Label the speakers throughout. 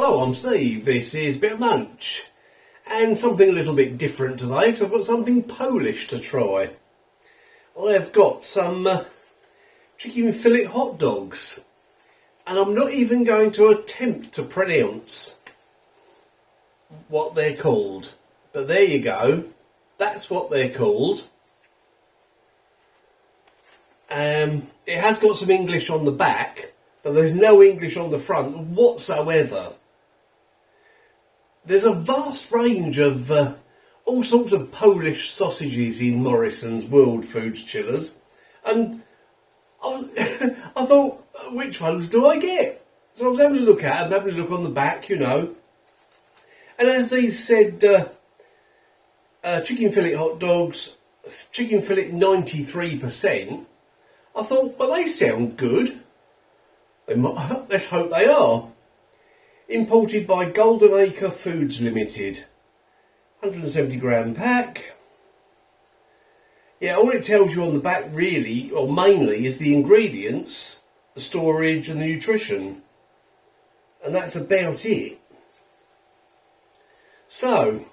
Speaker 1: Hello, I'm Steve. This is Bit of Munch. And something a little bit different today because I've got something Polish to try. I've got some chicken fillet hot dogs. And I'm not even going to attempt to pronounce what they're called. But there you go. That's what they're called. It has got some English on the back, but there's no English on the front whatsoever. There's a vast range of all sorts of Polish sausages in Morrisons World Foods Chillers, and I thought, which ones do I get? So I was having a look at them, having a look on the back, you know, and as these said, chicken fillet hot dogs, chicken fillet 93%, I thought, well, they sound good. Let's hope they are. Imported by Golden Acre Foods Limited. 170 gram pack. Yeah, all it tells you on the back really, or mainly, is the ingredients, the storage and the nutrition. And that's about it. So,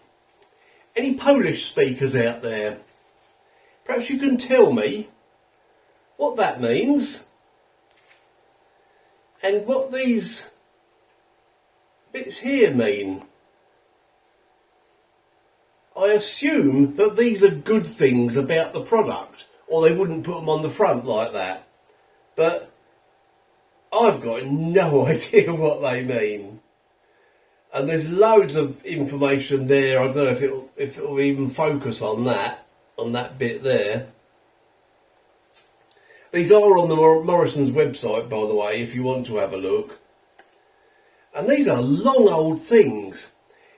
Speaker 1: any Polish speakers out there? Perhaps you can tell me what that means and what these bits here mean. I assume that these are good things about the product, or they wouldn't put them on the front like that. But I've got no idea what they mean. And there's loads of information there. I don't know if it'll even focus on that bit there. These are on the Morrisons website, by the way, if you want to have a look. And these are long old things.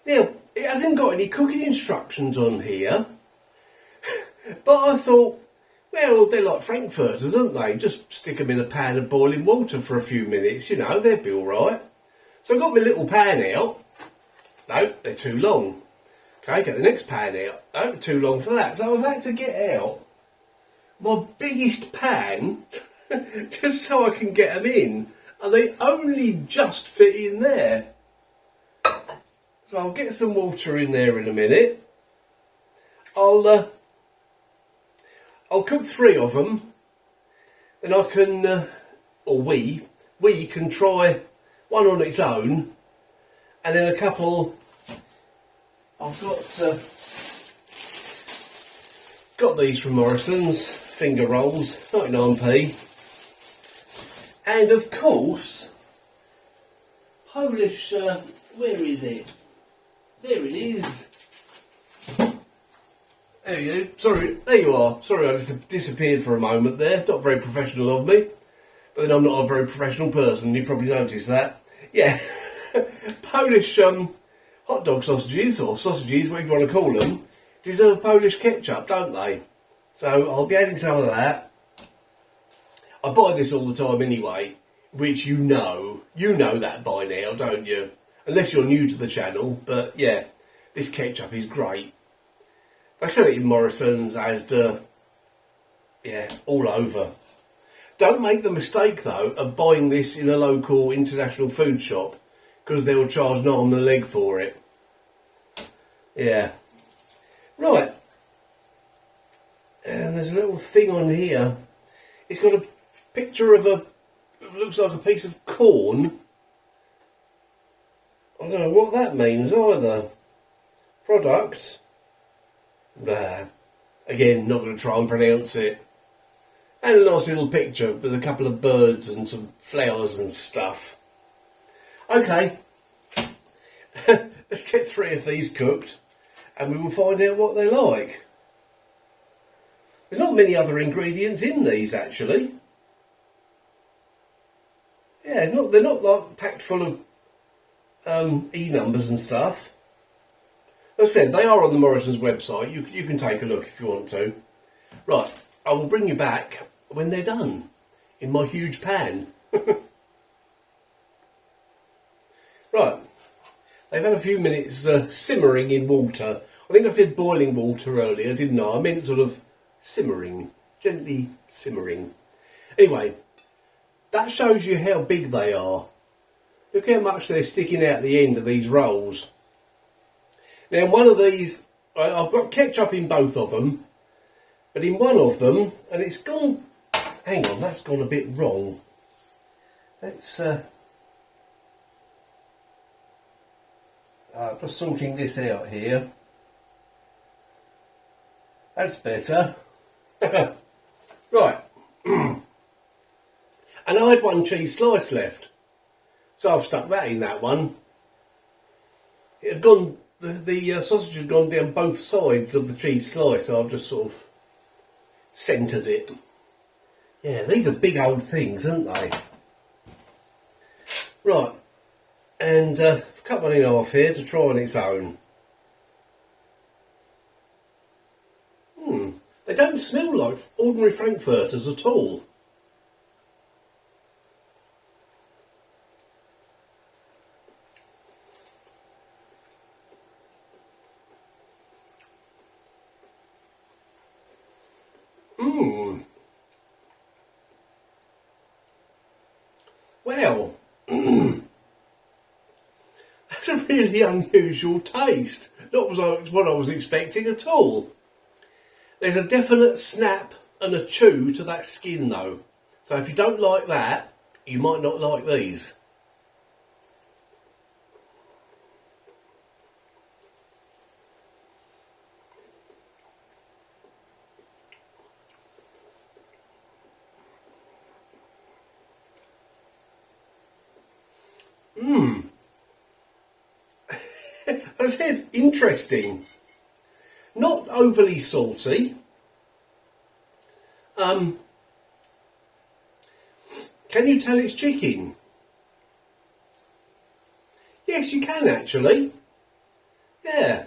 Speaker 1: Now, it hasn't got any cooking instructions on here. But I thought, well, they're like frankfurters, aren't they? Just stick them in a pan of boiling water for a few minutes, you know, they'll be all right. So I got my little pan out. No, they're too long. Okay, get the next pan out. No, too long for that. So I've had to get out my biggest pan just so I can get them in, and they only just fit in there. So I'll get some water in there in a minute. I'll cook 3 of them, then I can, or we can try one on its own, and then a couple. I've got these from Morrisons. Finger rolls, 99p. And of course, Polish, where is it? There it is. There you go. Sorry, there you are. Sorry, I just disappeared for a moment there. Not very professional of me. But then I'm not a very professional person. You probably noticed that. Yeah. Polish hot dog sausages, or sausages, whatever you want to call them, deserve Polish ketchup, don't they? So I'll be adding some of that. I buy this all the time anyway, which you know that by now, don't you? Unless you're new to the channel, but yeah, this ketchup is great. They sell it in Morrisons, Asda, yeah, all over. Don't make the mistake though of buying this in a local international food shop, because they'll charge an arm and a leg for it. Yeah. Right. And there's a little thing on here. It's got a picture of it looks like a piece of corn. I don't know what that means either. Product. Blah. Again, not going to try and pronounce it. And a nice little picture with a couple of birds and some flowers and stuff. Okay. Let's get 3 of these cooked and we will find out what they're like. There's not many other ingredients in these, actually. Yeah, they're not like packed full of E numbers and stuff. As I said, they are on the Morrisons website. You can take a look if you want to. Right, I will bring you back when they're done in my huge pan. Right, they've had a few minutes simmering in water. I think I said boiling water earlier, didn't I? I meant sort of simmering, gently simmering. Anyway, that shows you how big they are. Look how much they're sticking out the end of these rolls. Now, in one of these, I've got ketchup in both of them, but in one of them, and it's gone, hang on, that's gone a bit wrong. Let's, just sorting this out here. That's better. Right. And I had one cheese slice left. So I've stuck that in that one. It had gone, the sausage had gone down both sides of the cheese slice, so I've just sort of centred it. Yeah, these are big old things, aren't they? Right. And I've cut one in half here to try on its own. They don't smell like ordinary frankfurters at all. Well, that's a really unusual taste. Not what I was expecting at all. There's a definite snap and a chew to that skin though. So if you don't like that, you might not like these. As I said, interesting. Not overly salty. Can you tell it's chicken? Yes, you can actually. Yeah.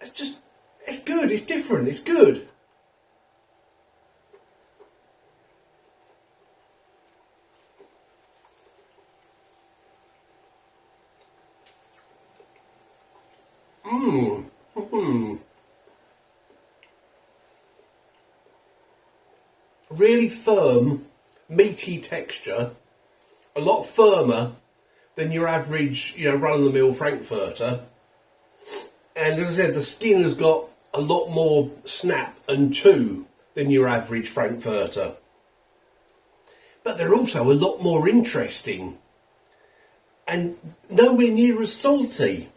Speaker 1: It's good, it's different, it's good. Really firm, meaty texture, a lot firmer than your average, run-of-the-mill frankfurter. And as I said, the skin has got a lot more snap and chew than your average frankfurter. But they're also a lot more interesting and nowhere near as salty.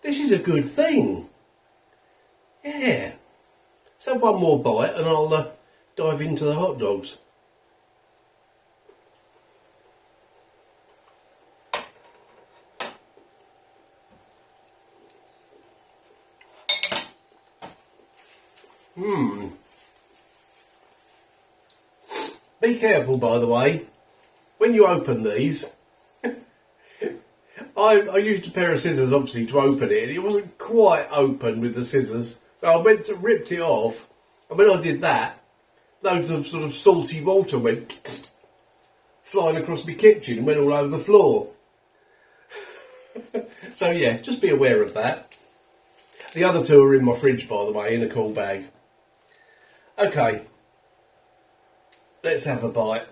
Speaker 1: This is a good thing. Yeah. So one more bite and I'll dive into the hot dogs. Be careful, by the way, when you open these. I used a pair of scissors, obviously, to open it, and it wasn't quite open with the scissors, so I went to ripped it off, and when I did that, loads of sort of salty water went flying across my kitchen and went all over the floor. So yeah, just be aware of that. The other two are in my fridge, by the way, in a cool bag. Okay, let's have a bite.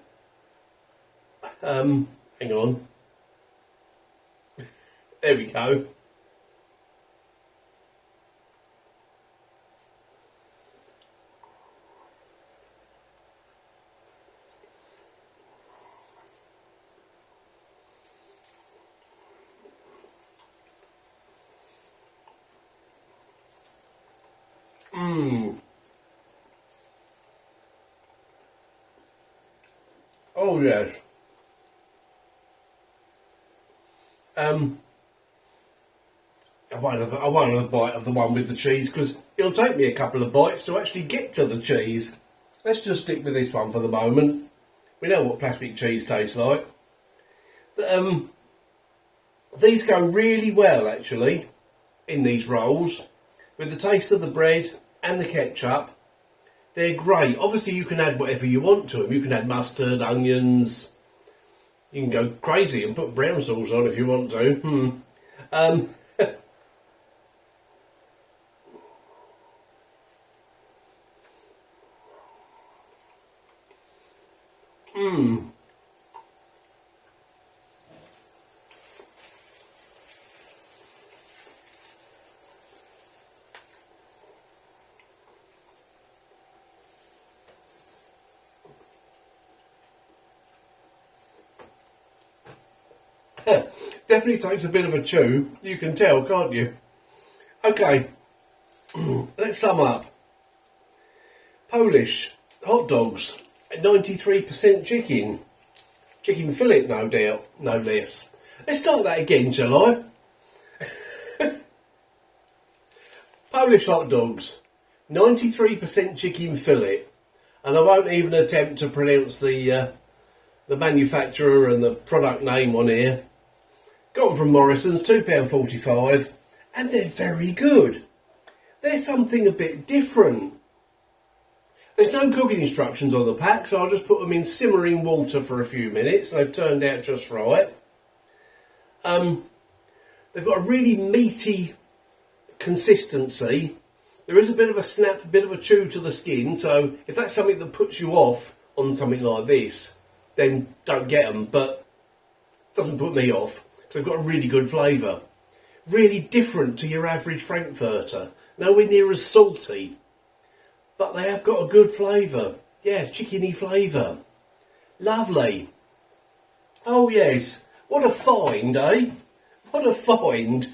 Speaker 1: Hang on. There we go. Oh yes. I won't have a bite of the one with the cheese because it'll take me a couple of bites to actually get to the cheese. Let's just stick with this one for the moment. We know what plastic cheese tastes like. But, these go really well actually in these rolls with the taste of the bread and the ketchup. They're great. Obviously you can add whatever you want to them. You can add mustard, onions. You can go crazy and put brown sauce on if you want to. Definitely takes a bit of a chew. You can tell, can't you? Okay, let's sum up. Polish hot dogs, 93% chicken. Chicken fillet, no doubt, no less. Let's start that again, shall I? Polish hot dogs, 93% chicken fillet. And I won't even attempt to pronounce the manufacturer and the product name on here. Got them from Morrisons, £2.45, and they're very good. They're something a bit different. There's no cooking instructions on the pack, so I'll just put them in simmering water for a few minutes. They've turned out just right. They've got a really meaty consistency. There is a bit of a snap, a bit of a chew to the skin, so if that's something that puts you off on something like this, then don't get them, but it doesn't put me off, because they've got a really good flavour. Really different to your average Frankfurter. Nowhere near as salty, but they have got a good flavour. Yeah, chickeny flavour. Lovely. Oh yes, what a find, eh? What a find.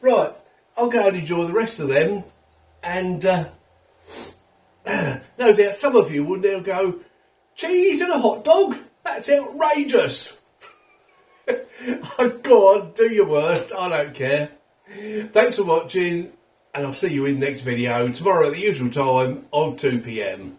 Speaker 1: Right, I'll go and enjoy the rest of them, and no doubt some of you will now go, cheese and a hot dog? That's outrageous. Go on, do your worst, I don't care. Thanks for watching, and I'll see you in the next video tomorrow at the usual time of 2 PM.